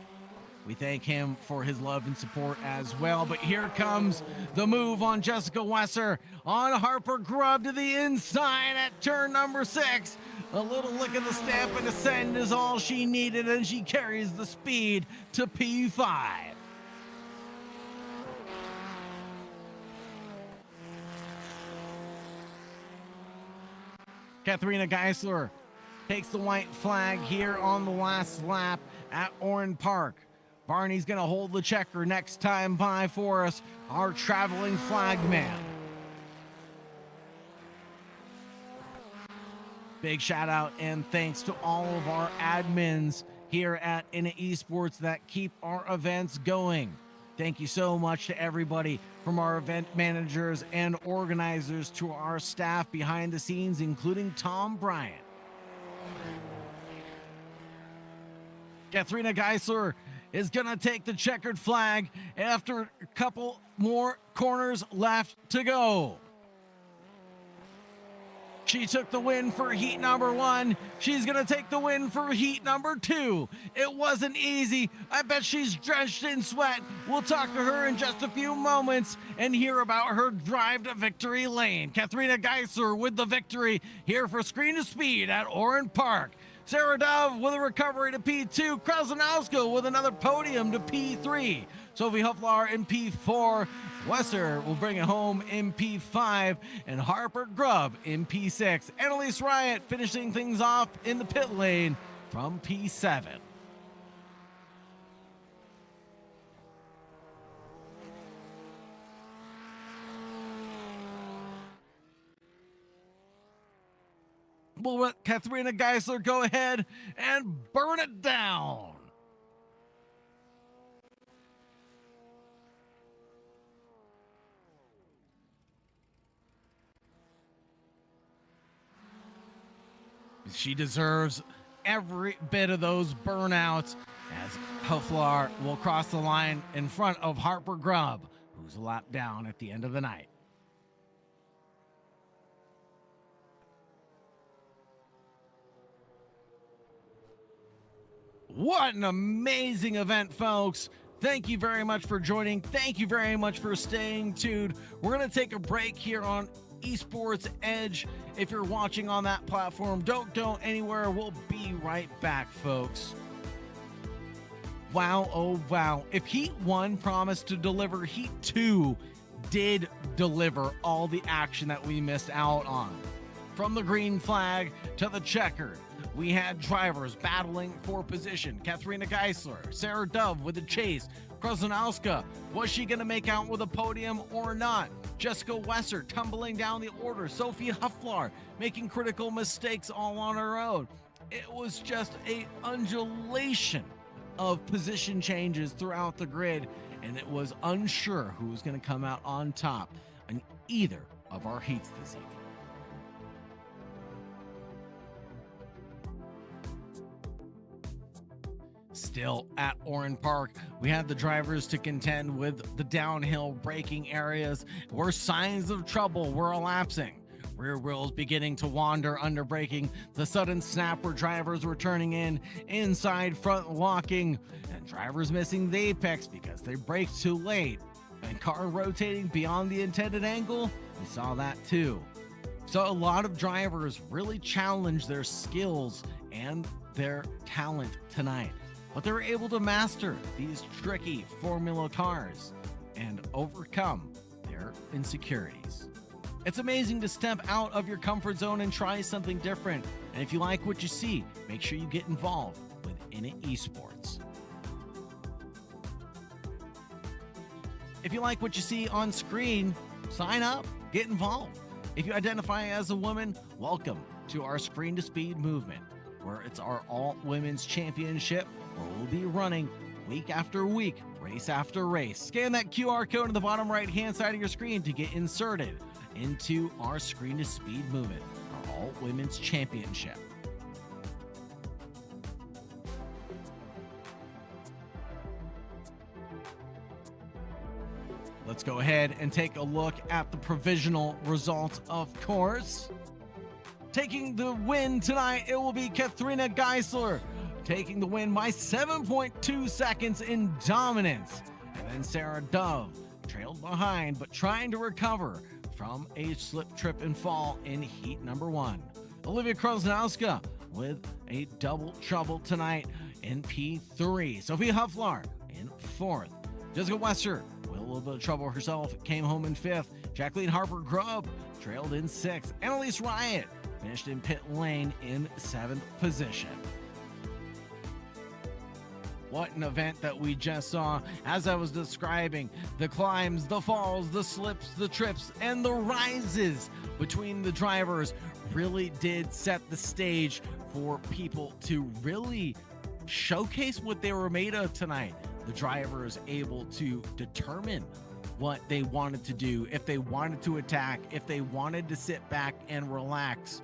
We thank him for his love and support as well. But here comes the move on Jessica Wesser on Harper Grubb to the inside at turn number 6. A little lick of the stamp and ascend is all she needed, and she carries the speed to P5. Katharina Geisler takes the white flag here on the last lap at Oran Park. Barney's going to hold the checker next time by for us, our traveling flagman. Big shout out and thanks to all of our admins here at Init Esports that keep our events going. Thank you so much to everybody from our event managers and organizers to our staff behind the scenes, including Tom Bryant. Katharina Geisler is going to take the checkered flag after a couple more corners left to go. She took the win for heat number 1. She's going to take the win for heat number 2. It wasn't easy. I bet she's drenched in sweat. We'll talk to her in just a few moments and hear about her drive to victory lane. Katharina Geisler with the victory here for Screen to Speed at Oran Park. Sarah Dove with a recovery to P2. Krasnowska with another podium to P3. Sophie Hufflar in P4. Wesser will bring it home in P5. And Harper Grubb in P6. Annalise Riot finishing things off in the pit lane from P7. We'll let Katharina Geisler go ahead and burn it down. She deserves every bit of those burnouts as Hufflar will cross the line in front of Harper Grubb, who's a lap down at the end of the night. What an amazing event, folks. Thank you very much for joining. Thank you very much for staying tuned. We're going to take a break here on Esports Edge. If you're watching on that platform, don't go anywhere. We'll be right back, folks. Wow, oh wow. If Heat 1 promised to deliver, Heat 2 did deliver all the action that we missed out on. From the green flag to the checkered, we had drivers battling for position. Katharina Geisler, Sarah Dove with the chase. Krasnowska, was she going to make out with a podium or not? Jessica Wesser tumbling down the order. Sophie Hufflar making critical mistakes all on her own. It was just a undulation of position changes throughout the grid, and it was unsure who was going to come out on top in either of our heats this evening. Still at Oran Park, we had the drivers to contend with the downhill braking areas where signs of trouble were elapsing. Rear wheels beginning to wander under braking, the sudden snap where drivers were turning in, inside front locking, and drivers missing the apex because they braked too late, and car rotating beyond the intended angle. We saw that too. So a lot of drivers really challenged their skills and their talent tonight, but they were able to master these tricky Formula cars and overcome their insecurities. It's amazing to step out of your comfort zone and try something different. And if you like what you see, make sure you get involved with Innit Esports. If you like what you see on screen, sign up, get involved. If you identify as a woman, welcome to our Screen to Speed movement, where it's our all-women's championship, where we'll be running week after week, race after race. Scan that QR code on the bottom right-hand side of your screen to get inserted into our Screen to Speed movement, our all-women's championship. Let's go ahead and take a look at the provisional results, of course. Taking the win tonight, it will be Katharina Geisler, taking the win by 7.2 seconds in dominance. And then Sarah Dove trailed behind, but trying to recover from a slip, trip, and fall in heat number 1. Olivia Krasnowska with a double trouble tonight in P3. Sophie Hufflar in 4th. Jessica Wester with a little bit of trouble herself came home in 5th. Jacqueline Harper Grubb trailed in 6th. Annalise Riot finished in pit lane in 7th position. What an event that we just saw. As I was describing, the climbs, the falls, the slips, the trips, and the rises between the drivers really did set the stage for people to really showcase what they were made of tonight. The drivers able to determine what they wanted to do, if they wanted to attack, if they wanted to sit back and relax,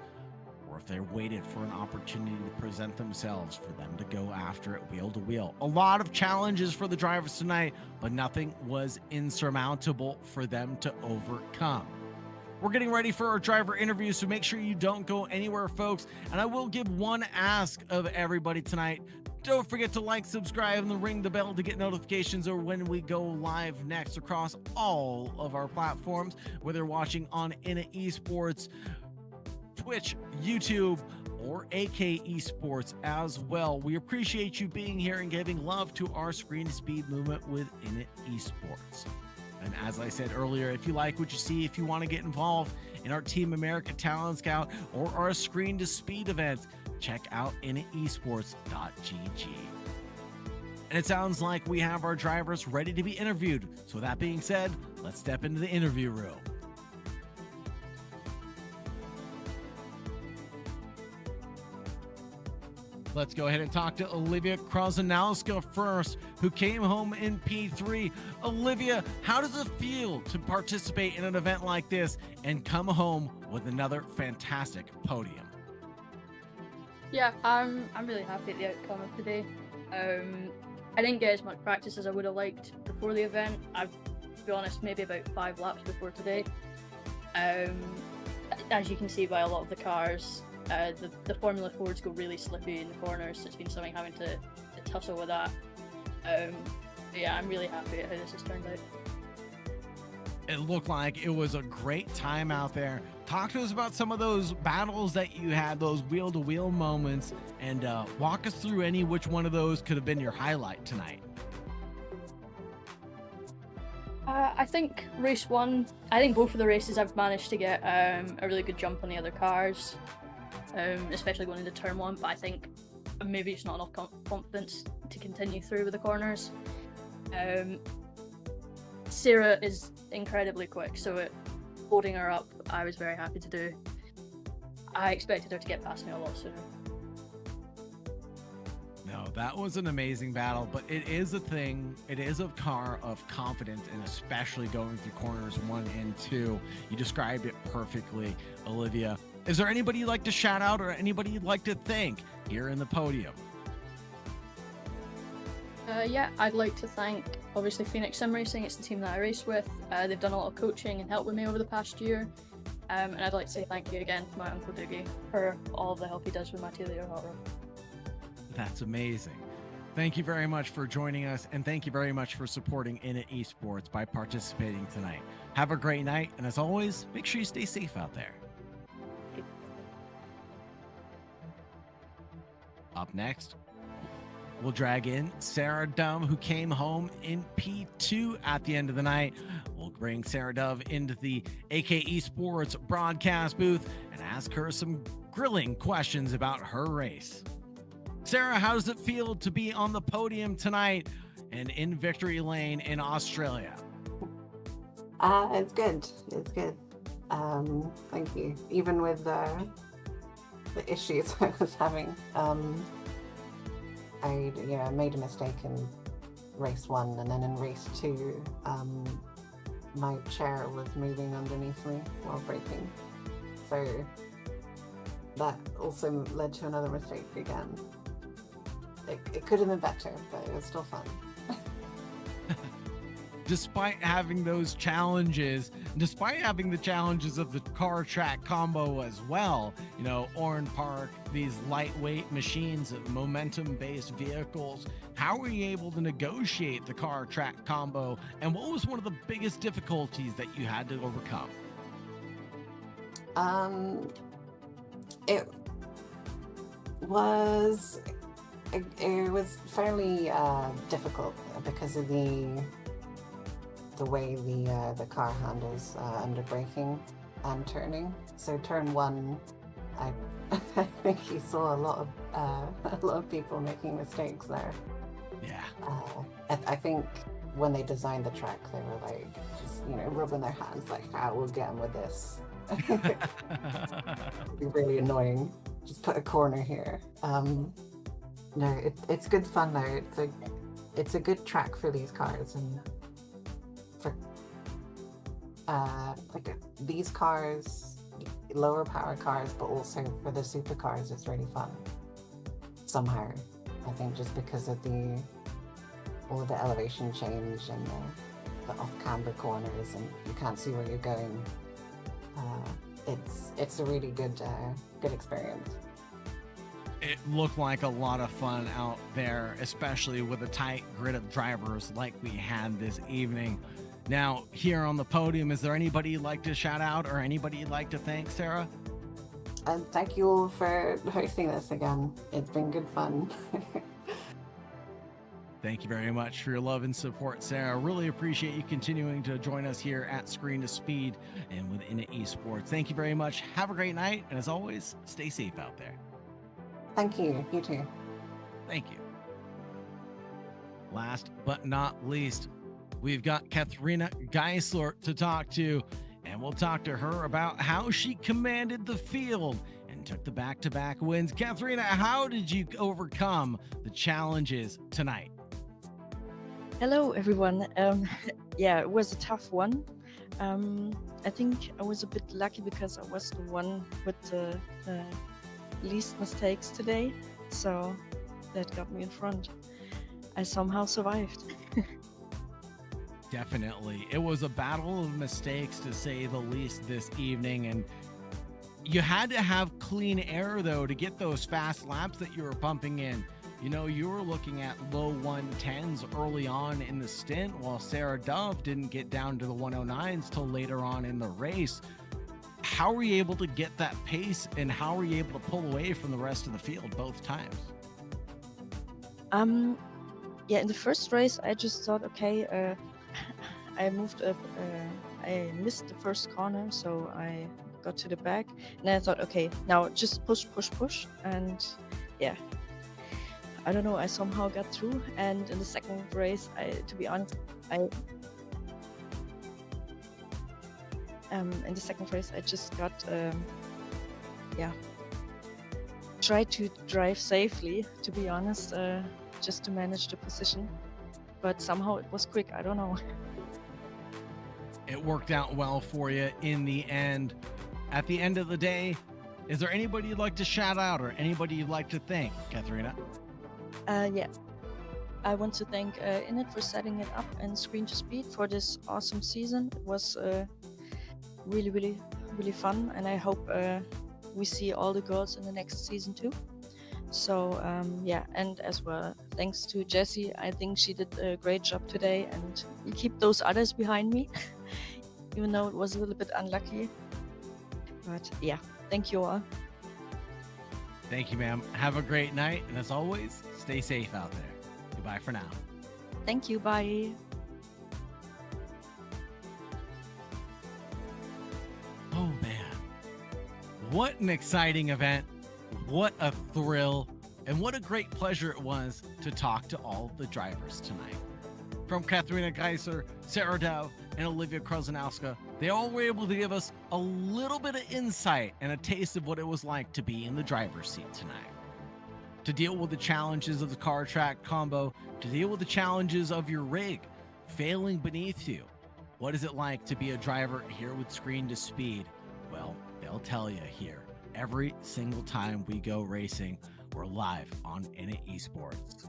or if they waited for an opportunity to present themselves for them to go after it wheel to wheel. A lot of challenges for the drivers tonight, but nothing was insurmountable for them to overcome. We're getting ready for our driver interview, so make sure you don't go anywhere, folks. And I will give one ask of everybody tonight. Don't forget to like, subscribe, and ring the bell to get notifications or when we go live next across all of our platforms, whether watching on Innit Esports, Twitch, YouTube, or AK Esports as well. We appreciate you being here and giving love to our Screen to Speed movement with Innit Esports. And as I said earlier, if you like what you see, if you want to get involved in our Team America Talent Scout or our Screen to Speed events, check out InnitEsports.gg. And it sounds like we have our drivers ready to be interviewed. So with that being said, let's step into the interview room. Let's go ahead and talk to Olivia Krasnowska first, who came home in P3. Olivia, how does it feel to participate in an event like this and come home with another fantastic podium? Yeah, I'm really happy at the outcome of today. I didn't get as much practice as I would have liked before the event. I've, to be honest, maybe about 5 laps before today. As you can see by a lot of the cars, the Formula Fords go really slippy in the corners, so it's been something having to tussle with that. Yeah, I'm really happy at how this has turned out. It looked like it was a great time out there. Talk to us about some of those battles that you had, those wheel-to-wheel moments, and walk us through which one of those could have been your highlight tonight. I think race 1, I think both of the races I've managed to get a really good jump on the other cars. Especially going into turn 1, but I think maybe it's not enough confidence to continue through with the corners. Sarah is incredibly quick, so holding her up, I was very happy to do. I expected her to get past me a lot sooner. No, that was an amazing battle, but it is a thing. It is a car of confidence, and especially going through corners 1 and 2. You described it perfectly, Olivia. Is there anybody you'd like to shout out or anybody you'd like to thank here in the podium? Yeah, I'd like to thank, obviously, Phoenix Sim Racing. It's the team that I race with. They've done a lot of coaching and help with me over the past year. And I'd like to say thank you again to my Uncle Doogie for all of the help he does with my 2-liter hot rod. That's amazing. Thank you very much for joining us, and thank you very much for supporting Innit Esports by participating tonight. Have a great night, and as always, make sure you stay safe out there. Up next, we'll drag in Sarah Dove, who came home in P2 at the end of the night. We'll bring Sarah Dove into the AK Esports broadcast booth and ask her some grilling questions about her race. Sarah, how does it feel to be on the podium tonight and in victory lane in Australia? It's good. It's good. Thank you. Even with the issues I was having, I made a mistake in race 1, and then in race 2, my chair was moving underneath me while braking, so that also led to another mistake again. It could have been better, but it was still fun. Despite having those challenges, despite having the challenges of the car track combo as well, Oran Park, these lightweight machines, momentum based vehicles, how were you able to negotiate the car track combo, and what was one of the biggest difficulties that you had to overcome? It was fairly difficult because of the way the car handles under braking and turning. So turn 1, I think you saw a lot of people making mistakes there. Yeah. I think when they designed the track, they were like, just rubbing their hands like, how we'll get them with this. It'd be really annoying. Just put a corner here. No, it's good fun though. It's a good track for these cars, and for these cars, lower power cars, but also for the supercars, it's really fun. Somehow, I think just because of all of the elevation change and the off-camber corners, and you can't see where you're going. It's a really good experience. It looked like a lot of fun out there, especially with a tight grid of drivers like we had this evening. Now, here on the podium, is there anybody you'd like to shout out or anybody you'd like to thank, Sarah? And thank you all for hosting this again. It's been good fun. Thank you very much for your love and support, Sarah. Really appreciate you continuing to join us here at Screen to Speed and with Innit Esports. Thank you very much. Have a great night. And as always, stay safe out there. Thank you. You too. Thank you. Last but not least, we've got Katharina Geisler to talk to, and we'll talk to her about how she commanded the field and took the back-to-back wins. Katharina, how did you overcome the challenges tonight? Hello, everyone. Yeah, it was a tough one. I think I was a bit lucky because I was the one with the least mistakes today, so that got me in front. I somehow survived. Definitely. It was a battle of mistakes, to say the least, this evening, and you had to have clean air, though, to get those fast laps that you were pumping in. You were looking at low 110s early on in the stint, while Sarah Dove didn't get down to the 109s till later on in the race. How were you able to get that pace, and how were you able to pull away from the rest of the field both times? Yeah, in the first race, I just thought, okay, I moved up, I missed the first corner, so I got to the back, and then I thought, okay, now just push, and yeah, I don't know, I somehow got through. And in the second race, to be honest, I just got tried to drive safely, to be honest, just to manage the position. But somehow it was quick. I don't know. It worked out well for you in the end. At the end of the day, is there anybody you'd like to shout out or anybody you'd like to thank, Katharina? Yeah. I want to thank Init for setting it up and Screen to Speed for this awesome season. It was really, really, really fun, and I hope we see all the girls in the next season too. So yeah, and as well, thanks to Jessie. I think she did a great job today, and we keep those others behind me, even though it was a little bit unlucky. But yeah, thank you all. Thank you, ma'am. Have a great night, and as always, stay safe out there. Goodbye for now. Thank you. Bye. Oh man, what an exciting event. What a thrill, and what a great pleasure it was to talk to all the drivers tonight. From Katharina Geiser, Sarah Dove, and Olivia Krozanowska, they all were able to give us a little bit of insight and a taste of what it was like to be in the driver's seat tonight. To deal with the challenges of the car track combo, to deal with the challenges of your rig failing beneath you. What is it like to be a driver here with Screen to Speed? Well, they'll tell you here. Every single time we go racing, we're live on Init Esports.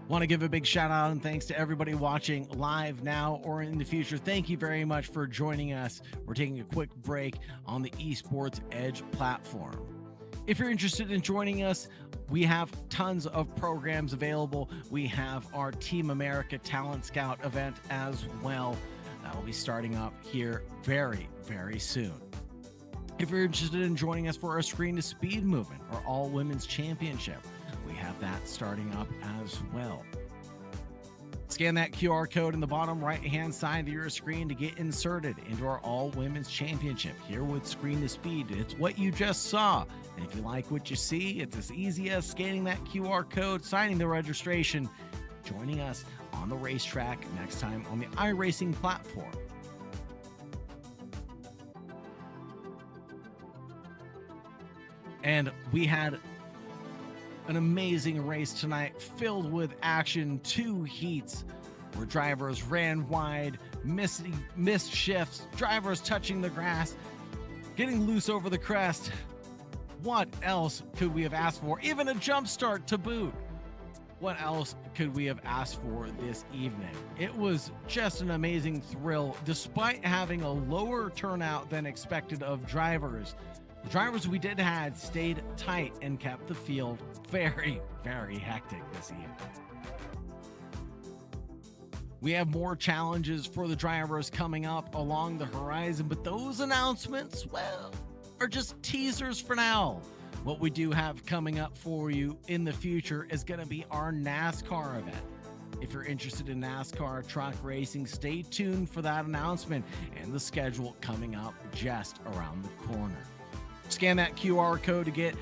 Want to give a big shout out and thanks to everybody watching live now or in the future. Thank you very much for joining us. We're taking a quick break on the Esports Edge platform. If you're interested in joining us, we have tons of programs available. We have our Team America Talent Scout event as well. That will be starting up here very, very soon. If you're interested in joining us for our Screen to Speed movement or all women's championship, we have that starting up as well. Scan that QR code in the bottom right-hand side of your screen to get inserted into our all women's championship here with Screen to Speed. It's what you just saw. And if you like what you see, it's as easy as scanning that QR code, signing the registration, joining us on the racetrack next time on the iRacing platform. And we had an amazing race tonight filled with action. 2 heats where drivers ran wide, missed shifts, drivers touching the grass, getting loose over the crest. What else could we have asked for? Even a jump start to boot. What else could we have asked for this evening? It was just an amazing thrill, despite having a lower turnout than expected of drivers. The drivers we did have stayed tight and kept the field very, very hectic this evening. We have more challenges for the drivers coming up along the horizon, but those announcements, well, are just teasers for now. What we do have coming up for you in the future is going to be our NASCAR event. If you're interested in NASCAR truck racing, stay tuned for that announcement and the schedule coming up just around the corner. Scan that QR code to get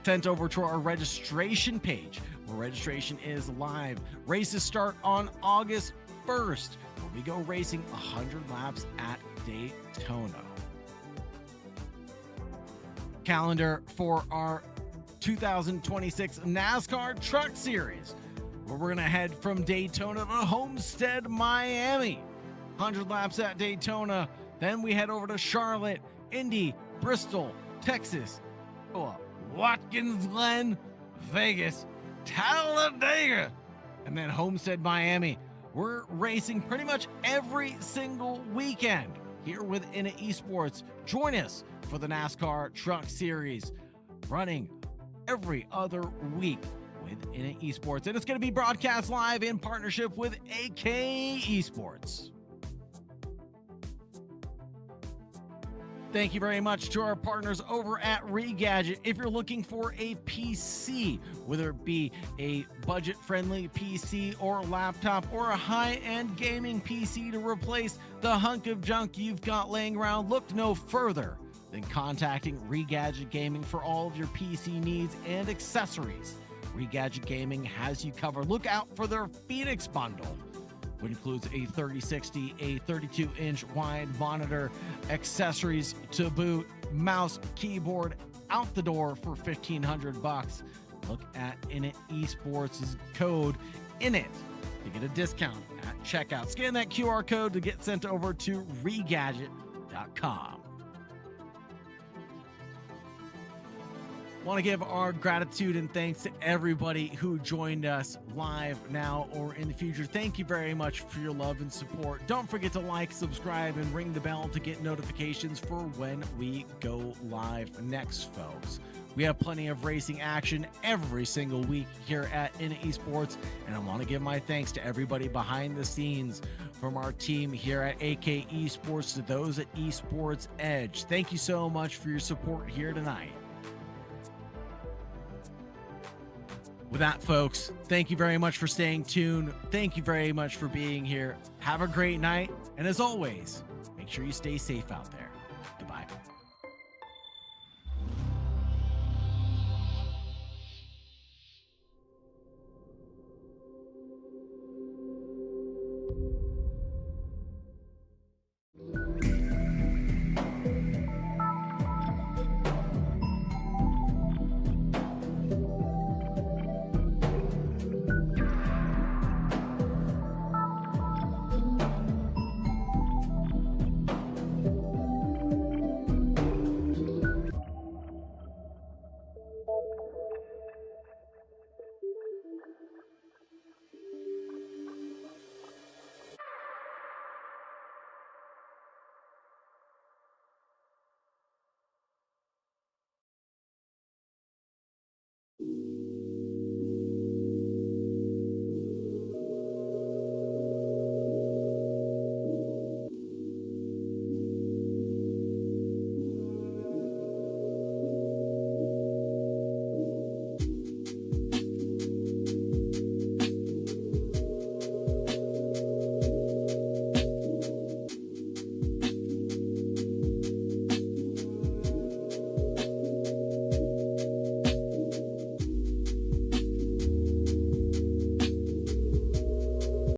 sent over to our registration page, where registration is live. Races start on August 1st, where we go racing 100 laps at Daytona. Calendar for our 2026 NASCAR Truck Series, where we're going to head from Daytona to Homestead, Miami. 100 laps at Daytona. Then we head over to Charlotte, Indy, Bristol, Texas, Watkins Glen, Vegas, Talladega, and then Homestead, Miami. We're racing pretty much every single weekend here with Init Esports. Join us for the NASCAR Truck Series, running every other week with Init Esports. And it's going to be broadcast live in partnership with AK Esports. Thank you very much to our partners over at Regadget. If you're looking for a PC, whether it be a budget-friendly PC or laptop or a high-end gaming PC to replace the hunk of junk you've got laying around, look no further than contacting Regadget Gaming for all of your PC needs and accessories. Regadget Gaming has you covered. Look out for their Phoenix bundle, which includes a 3060, a 32-inch wide monitor, accessories to boot, mouse, keyboard, out the door for $1,500. Look at Init Esports' code INIT to get a discount at checkout. Scan that QR code to get sent over to regadget.com. Want to give our gratitude and thanks to everybody who joined us live now or in the future. Thank you very much for your love and support. Don't forget to like, subscribe, and ring the bell to get notifications for when we go live next, folks. We have plenty of racing action every single week here at Init Esports, and I want to give my thanks to everybody behind the scenes, from our team here at AK Esports to those at Esports Edge. Thank you so much for your support here tonight. With that, folks, thank you very much for staying tuned. Thank you very much for being here. Have a great night. And as always, make sure you stay safe out there. Goodbye.